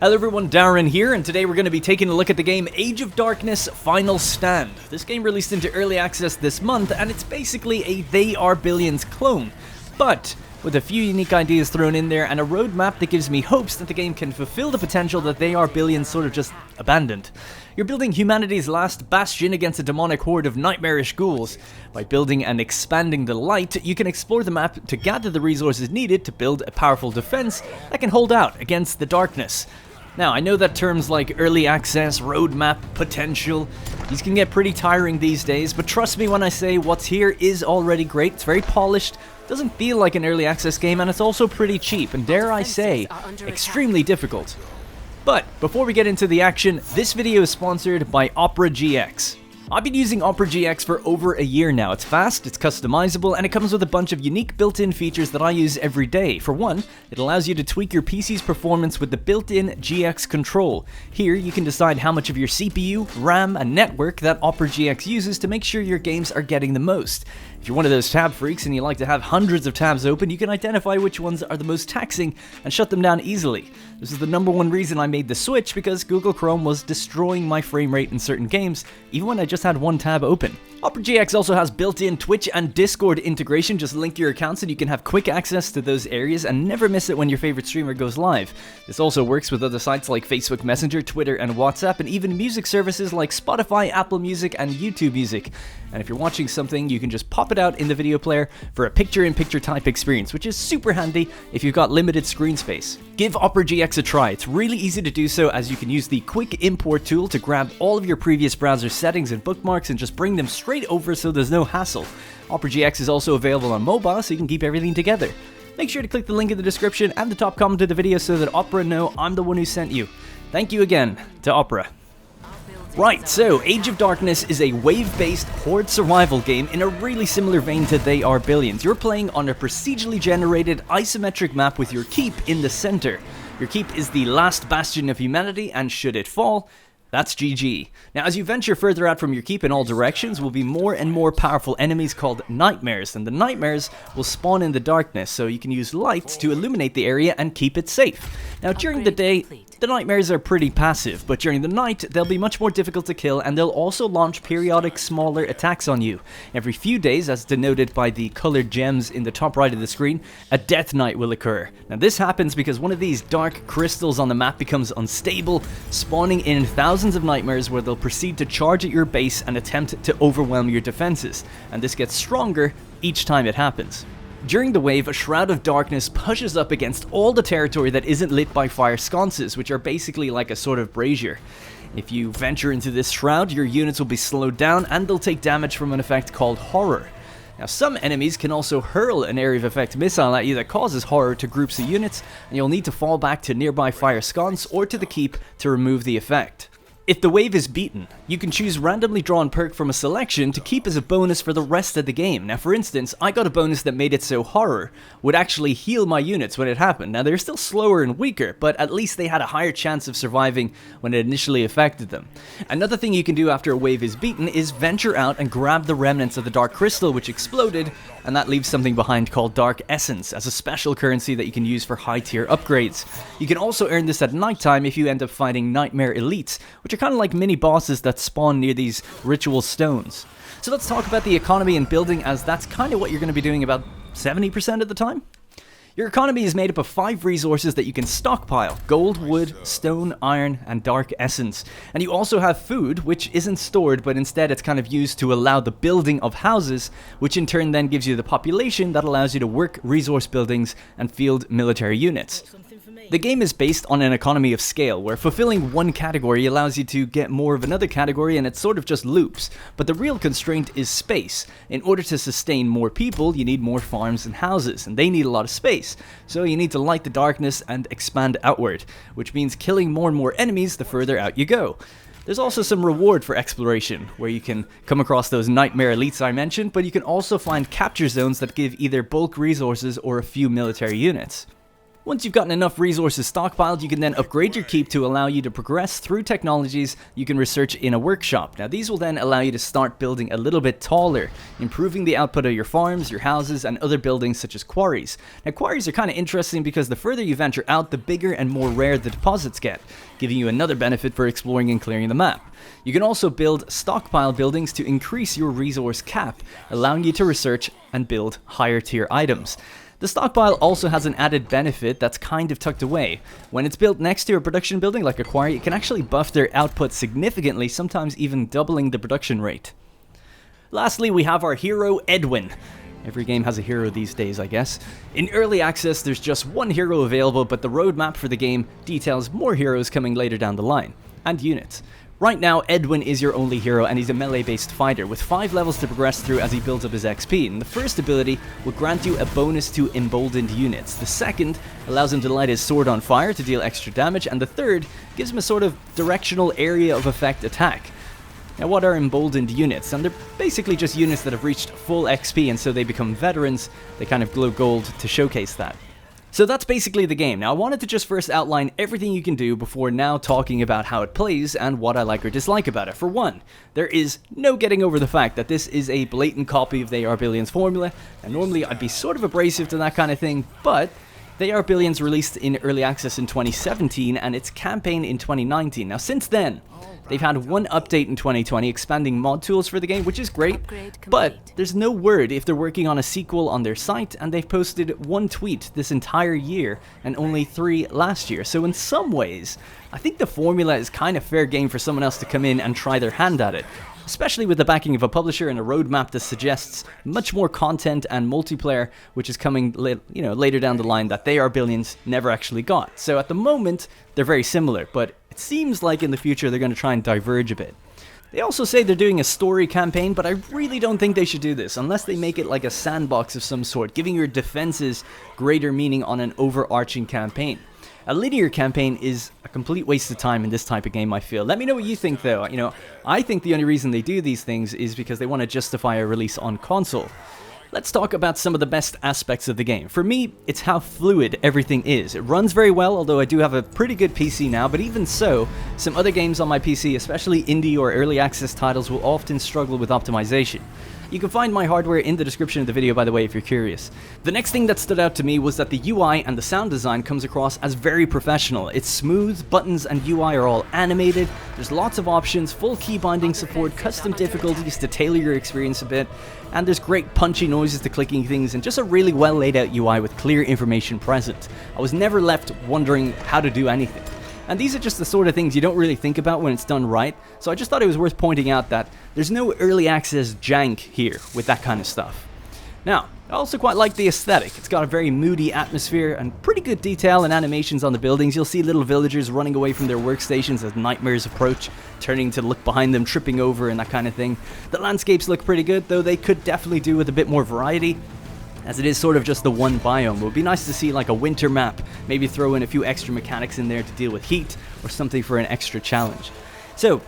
Hello everyone, Darren here, and today we're going to be taking a look at the game Age of Darkness Final Stand. This game released into early access this month, and it's basically a They Are Billions clone, but with a few unique ideas thrown in there and a roadmap that gives me hopes that the game can fulfill the potential that They Are Billions sort of just abandoned. You're building humanity's last bastion against a demonic horde of nightmarish ghouls. By building and expanding the light, you can explore the map to gather the resources needed to build a powerful defense that can hold out against the darkness. Now, I know that terms like early access, roadmap, potential, these can get pretty tiring these days, but trust me when I say what's here is already great. It's very polished, doesn't feel like an early access game, and it's also pretty cheap, and dare I say, extremely difficult. But before we get into the action, this video is sponsored by Opera GX. I've been using Opera GX for over a year now. It's fast, it's customizable, and it comes with a bunch of unique built-in features that I use every day. For one, it allows you to tweak your PC's performance with the built-in GX control. Here, you can decide how much of your CPU, RAM, and network that Opera GX uses to make sure your games are getting the most. If you're one of those tab freaks and you like to have hundreds of tabs open, you can identify which ones are the most taxing and shut them down easily. This is the #1 reason I made the switch, because Google Chrome was destroying my frame rate in certain games, even when I just had one tab open. Opera GX also has built-in Twitch and Discord integration. Just link your accounts and you can have quick access to those areas and never miss it when your favorite streamer goes live. This also works with other sites like Facebook Messenger, Twitter, and WhatsApp, and even music services like Spotify, Apple Music, and YouTube Music. And if you're watching something, you can just pop it out in the video player for a picture-in-picture type experience, which is super handy if you've got limited screen space. Give Opera GX a try. It's really easy to do so, as you can use the quick import tool to grab all of your previous browser settings and bookmarks and just bring them straight over so there's no hassle. Opera GX is also available on mobile, so you can keep everything together. Make sure to click the link in the description and the top comment of the video so that Opera know I'm the one who sent you. Thank you again to Opera. Right, so Age of Darkness is a wave-based horde survival game in a really similar vein to They Are Billions. You're playing on a procedurally generated isometric map with your keep in the center. Your keep is the last bastion of humanity, and should it fall, that's GG. Now, as you venture further out from your keep in all directions, will be more and more powerful enemies called nightmares, and the nightmares will spawn in the darkness, so you can use lights to illuminate the area and keep it safe. Now, during the day, the nightmares are pretty passive, but during the night, they'll be much more difficult to kill, and they'll also launch periodic smaller attacks on you. Every few days, as denoted by the colored gems in the top right of the screen, a death knight will occur. Now, this happens because one of these dark crystals on the map becomes unstable, spawning in thousands of nightmares where they'll proceed to charge at your base and attempt to overwhelm your defenses, and this gets stronger each time it happens. During the wave, a shroud of darkness pushes up against all the territory that isn't lit by fire sconces, which are basically like a sort of brazier. If you venture into this shroud, your units will be slowed down and they'll take damage from an effect called horror. Now, some enemies can also hurl an area of effect missile at you that causes horror to groups of units, and you'll need to fall back to nearby fire sconce or to the keep to remove the effect. If the wave is beaten, you can choose randomly drawn perk from a selection to keep as a bonus for the rest of the game. Now, for instance, I got a bonus that made it so horror would actually heal my units when it happened. Now, they're still slower and weaker, but at least they had a higher chance of surviving when it initially affected them. Another thing you can do after a wave is beaten is venture out and grab the remnants of the dark crystal which exploded, and that leaves something behind called Dark Essence as a special currency that you can use for high tier upgrades. You can also earn this at nighttime if you end up fighting Nightmare Elites, which are kind of like mini bosses that spawn near these ritual stones. So let's talk about the economy and building, as that's kind of what you're going to be doing about 70% of the time. Your economy is made up of 5 resources that you can stockpile: gold, wood, stone, iron, and dark essence. And you also have food, which isn't stored, but instead it's kind of used to allow the building of houses, which in turn then gives you the population that allows you to work resource buildings and field military units. The game is based on an economy of scale, where fulfilling one category allows you to get more of another category, and it sort of just loops. But the real constraint is space. In order to sustain more people, you need more farms and houses, and they need a lot of space. So you need to light the darkness and expand outward, which means killing more and more enemies the further out you go. There's also some reward for exploration, where you can come across those nightmare elites I mentioned, but you can also find capture zones that give either bulk resources or a few military units. Once you've gotten enough resources stockpiled, you can then upgrade your keep to allow you to progress through technologies you can research in a workshop. Now these will then allow you to start building a little bit taller, improving the output of your farms, your houses, and other buildings such as quarries. Now quarries are kind of interesting because the further you venture out, the bigger and more rare the deposits get, giving you another benefit for exploring and clearing the map. You can also build stockpile buildings to increase your resource cap, allowing you to research and build higher tier items. The stockpile also has an added benefit that's kind of tucked away. When it's built next to a production building like a quarry, it can actually buff their output significantly, sometimes even doubling the production rate. Lastly, we have our hero, Edwin. Every game has a hero these days, I guess. In early access, there's just one hero available, but the roadmap for the game details more heroes coming later down the line, and units. Right now, Edwin is your only hero, and he's a melee-based fighter with 5 levels to progress through as he builds up his XP. And the first ability will grant you a bonus to Emboldened Units. The second allows him to light his sword on fire to deal extra damage, and the third gives him a sort of directional area of effect attack. Now what are Emboldened Units? And they're basically just units that have reached full XP, and so they become veterans. They kind of glow gold to showcase that. So that's basically the game. Now I wanted to just first outline everything you can do before now talking about how it plays and what I like or dislike about it. For one, there is no getting over the fact that this is a blatant copy of They Are Billions formula, and normally I'd be sort of abrasive to that kind of thing, but They Are Billions released in early access in 2017 and its campaign in 2019. Now since then, they've had one update in 2020 expanding mod tools for the game, which is great, but there's no word if they're working on a sequel on their site, and they've posted one tweet this entire year and only 3 last year. So in some ways, I think the formula is kind of fair game for someone else to come in and try their hand at it, especially with the backing of a publisher and a roadmap that suggests much more content and multiplayer, which is coming later down the line that They Are Billions never actually got. So at the moment, they're very similar, but it seems like in the future they're going to try and diverge a bit. They also say they're doing a story campaign, but I really don't think they should do this unless they make it like a sandbox of some sort, giving your defenses greater meaning on an overarching campaign. A linear campaign is a complete waste of time in this type of game, I feel. Let me know what you think though. I think the only reason they do these things is because they want to justify a release on console. Let's talk about some of the best aspects of the game. For me, it's how fluid everything is. It runs very well, although I do have a pretty good PC now, but even so, some other games on my PC, especially indie or early access titles, will often struggle with optimization. You can find my hardware in the description of the video, by the way, if you're curious. The next thing that stood out to me was that the UI and the sound design comes across as very professional. It's smooth, buttons and UI are all animated, there's lots of options, full key binding support, custom difficulties to tailor your experience a bit, and there's great punchy noises to clicking things, and just a really well laid out UI with clear information present. I was never left wondering how to do anything. And these are just the sort of things you don't really think about when it's done right, so I just thought it was worth pointing out that there's no early access jank here with that kind of stuff. Now, I also quite like the aesthetic. It's got a very moody atmosphere and pretty good detail and animations on the buildings. You'll see little villagers running away from their workstations as nightmares approach, turning to look behind them, tripping over and that kind of thing. The landscapes look pretty good, though they could definitely do with a bit more variety, as it is sort of just the one biome. It would be nice to see like a winter map, maybe throw in a few extra mechanics in there to deal with heat, or something for an extra challenge. So,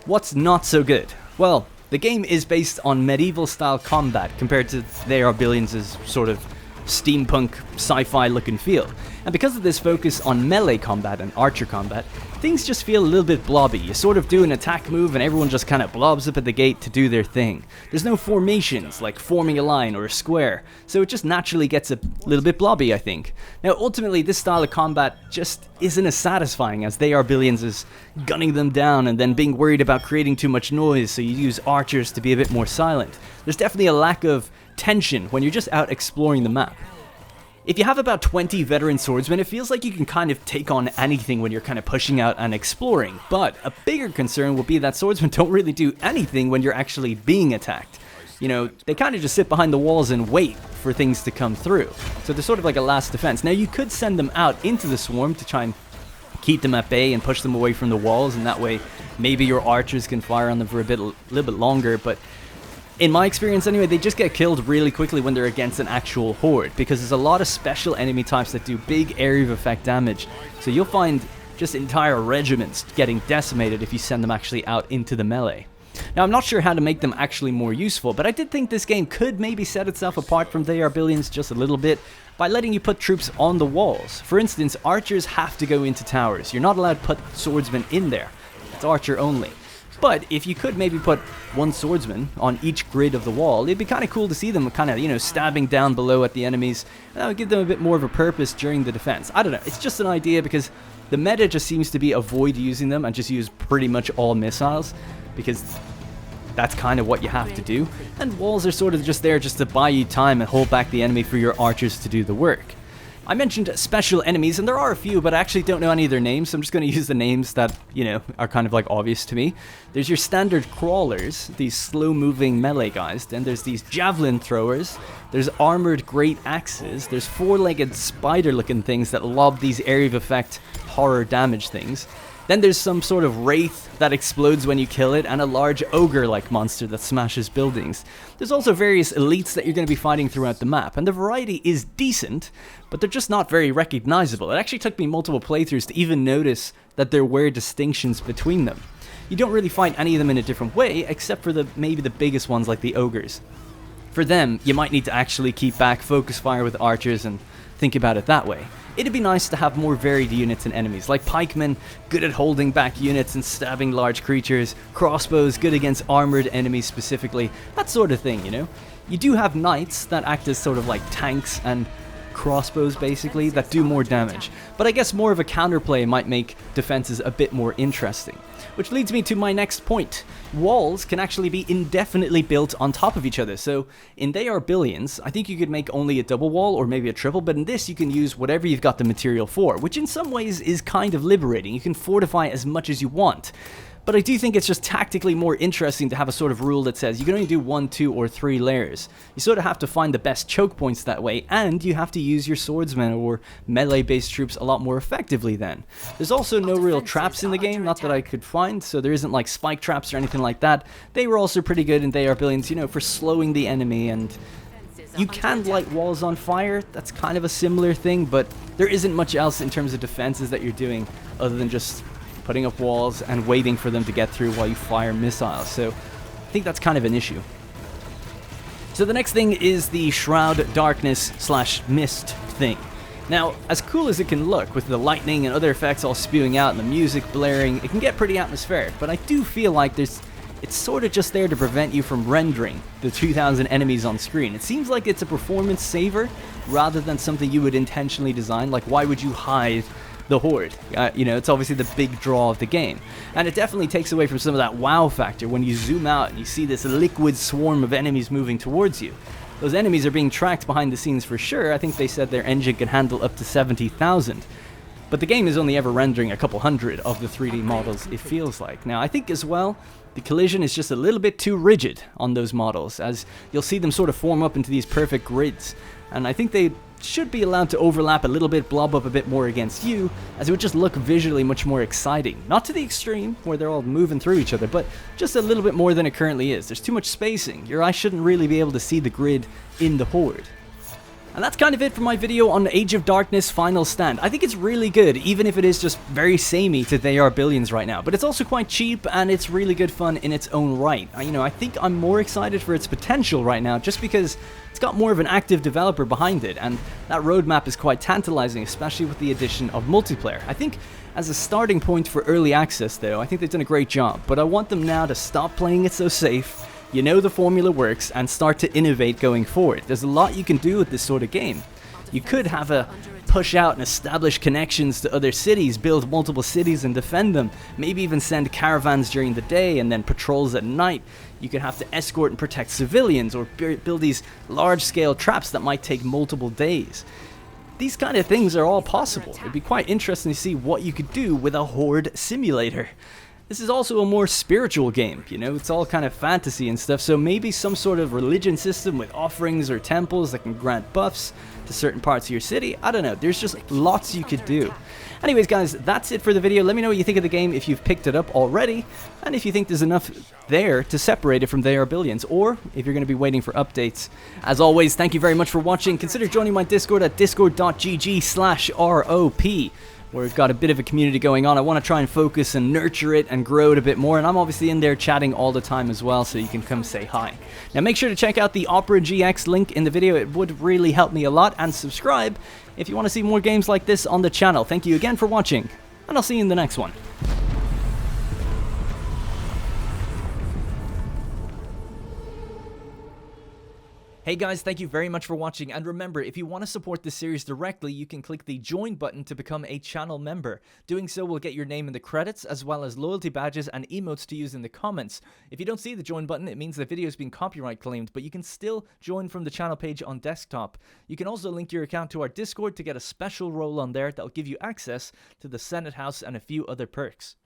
what's not so good? Well, the game is based on medieval style combat compared to They Are Billions' sort of steampunk sci-fi look and feel. And because of this focus on melee combat and archer combat, things just feel a little bit blobby. You sort of do an attack move and everyone just kind of blobs up at the gate to do their thing. There's no formations, like forming a line or a square, so it just naturally gets a little bit blobby, I think. Now ultimately this style of combat just isn't as satisfying as They Are Billions is gunning them down and then being worried about creating too much noise, so you use archers to be a bit more silent. There's definitely a lack of tension when you're just out exploring the map. If you have about 20 veteran swordsmen, it feels like you can kind of take on anything when you're kind of pushing out and exploring, but a bigger concern will be that swordsmen don't really do anything when you're actually being attacked. They kind of just sit behind the walls and wait for things to come through, so they're sort of like a last defense. Now you could send them out into the swarm to try and keep them at bay and push them away from the walls, and that way maybe your archers can fire on them for a little bit longer, but in my experience anyway, they just get killed really quickly when they're against an actual horde, because there's a lot of special enemy types that do big area of effect damage, so you'll find just entire regiments getting decimated if you send them actually out into the melee. Now, I'm not sure how to make them actually more useful, but I did think this game could maybe set itself apart from They Are Billions just a little bit by letting you put troops on the walls. For instance, archers have to go into towers. You're not allowed to put swordsmen in there. It's archer only. But if you could maybe put one swordsman on each grid of the wall, it'd be kind of cool to see them kind of, you know, stabbing down below at the enemies. That would give them a bit more of a purpose during the defense. I don't know, it's just an idea because the meta just seems to be avoid using them and just use pretty much all missiles, because that's kind of what you have to do. And walls are sort of just there just to buy you time and hold back the enemy for your archers to do the work. I mentioned special enemies, and there are a few, but I actually don't know any of their names, so I'm just going to use the names that, you know, are kind of like obvious to me. There's your standard crawlers, these slow-moving melee guys. Then there's these javelin throwers. There's armored great axes. There's four-legged spider-looking things that lob these area of effect horror damage things. Then there's some sort of wraith that explodes when you kill it, and a large ogre-like monster that smashes buildings. There's also various elites that you're going to be fighting throughout the map, and the variety is decent, but they're just not very recognizable. It actually took me multiple playthroughs to even notice that there were distinctions between them. You don't really fight any of them in a different way, except for maybe the biggest ones like the ogres. For them, you might need to actually keep back, focus fire with archers, and think about it that way. It'd be nice to have more varied units and enemies, like pikemen, good at holding back units and stabbing large creatures, crossbows, good against armored enemies specifically, that sort of thing, you know? You do have knights that act as sort of like tanks and crossbows basically, that do more damage, but I guess more of a counterplay might make defenses a bit more interesting. Which leads me to my next point. Walls can actually be indefinitely built on top of each other. So in They Are Billions, I think you could make only a double wall or maybe a triple, but in this you can use whatever you've got the material for, which in some ways is kind of liberating. You can fortify as much as you want. But I do think it's just tactically more interesting to have a sort of rule that says you can only do 1, 2, or 3 layers. You sort of have to find the best choke points that way, and you have to use your swordsmen or melee-based troops a lot more effectively then. There's also no real traps in the game, not that I could find, so there isn't like spike traps or anything like that. They were also pretty good in They Are Billions, you know, for slowing the enemy, and you can light walls on fire. That's kind of a similar thing, but there isn't much else in terms of defenses that you're doing other than just putting up walls and waiting for them to get through while you fire missiles. So I think that's kind of an issue. So the next thing is the Shroud Darkness / Mist thing. Now, as cool as it can look with the lightning and other effects all spewing out and the music blaring, it can get pretty atmospheric, but I do feel like it's sort of just there to prevent you from rendering the 2,000 enemies on screen. It seems like it's a performance saver rather than something you would intentionally design. Like, why would you hide the horde? You know, it's obviously the big draw of the game, and it definitely takes away from some of that wow factor when you zoom out and you see this liquid swarm of enemies moving towards you. Those enemies are being tracked behind the scenes for sure. I think they said their engine can handle up to 70,000, but the game is only ever rendering a couple hundred of the 3D models, it feels like. Now, I think as well, the collision is just a little bit too rigid on those models, as you'll see them sort of form up into these perfect grids, and I think they should be allowed to overlap a little bit, blob up a bit more against you, as it would just look visually much more exciting. Not to the extreme, where they're all moving through each other, but just a little bit more than it currently is. There's too much spacing. Your eye shouldn't really be able to see the grid in the horde. And that's kind of it for my video on Age of Darkness Final Stand. I think it's really good, even if it is just very samey to They Are Billions right now. But it's also quite cheap, and it's really good fun in its own right. You know, I think I'm more excited for its potential right now, just because it's got more of an active developer behind it, and that roadmap is quite tantalizing, especially with the addition of multiplayer. I think as a starting point for early access, though, I think they've done a great job, but I want them now to stop playing it so safe. You know the formula works, and start to innovate going forward. There's a lot you can do with this sort of game. You could have a push out and establish connections to other cities, build multiple cities and defend them, maybe even send caravans during the day and then patrols at night. You could have to escort and protect civilians, or build these large-scale traps that might take multiple days. These kind of things are all possible. It'd be quite interesting to see what you could do with a horde simulator. This is also a more spiritual game, you know, it's all kind of fantasy and stuff, so maybe some sort of religion system with offerings or temples that can grant buffs to certain parts of your city. I don't know, there's just lots you could do. Anyways guys, that's it for the video. Let me know what you think of the game if you've picked it up already, and if you think there's enough there to separate it from They Are Billions, or if you're going to be waiting for updates. As always, thank you very much for watching. Consider joining my Discord at discord.gg/ROP. where we've got a bit of a community going on. I want to try and focus and nurture it and grow it a bit more, and I'm obviously in there chatting all the time as well, so you can come say hi. Now make sure to check out the Opera GX link in the video. It would really help me a lot, and subscribe if you want to see more games like this on the channel. Thank you again for watching, and I'll see you in the next one. Hey guys, thank you very much for watching, and remember, if you want to support this series directly, you can click the join button to become a channel member. Doing so will get your name in the credits, as well as loyalty badges and emotes to use in the comments. If you don't see the join button, it means the video has been copyright claimed, but you can still join from the channel page on desktop. You can also link your account to our Discord to get a special role on there that will give you access to the Senate House and a few other perks.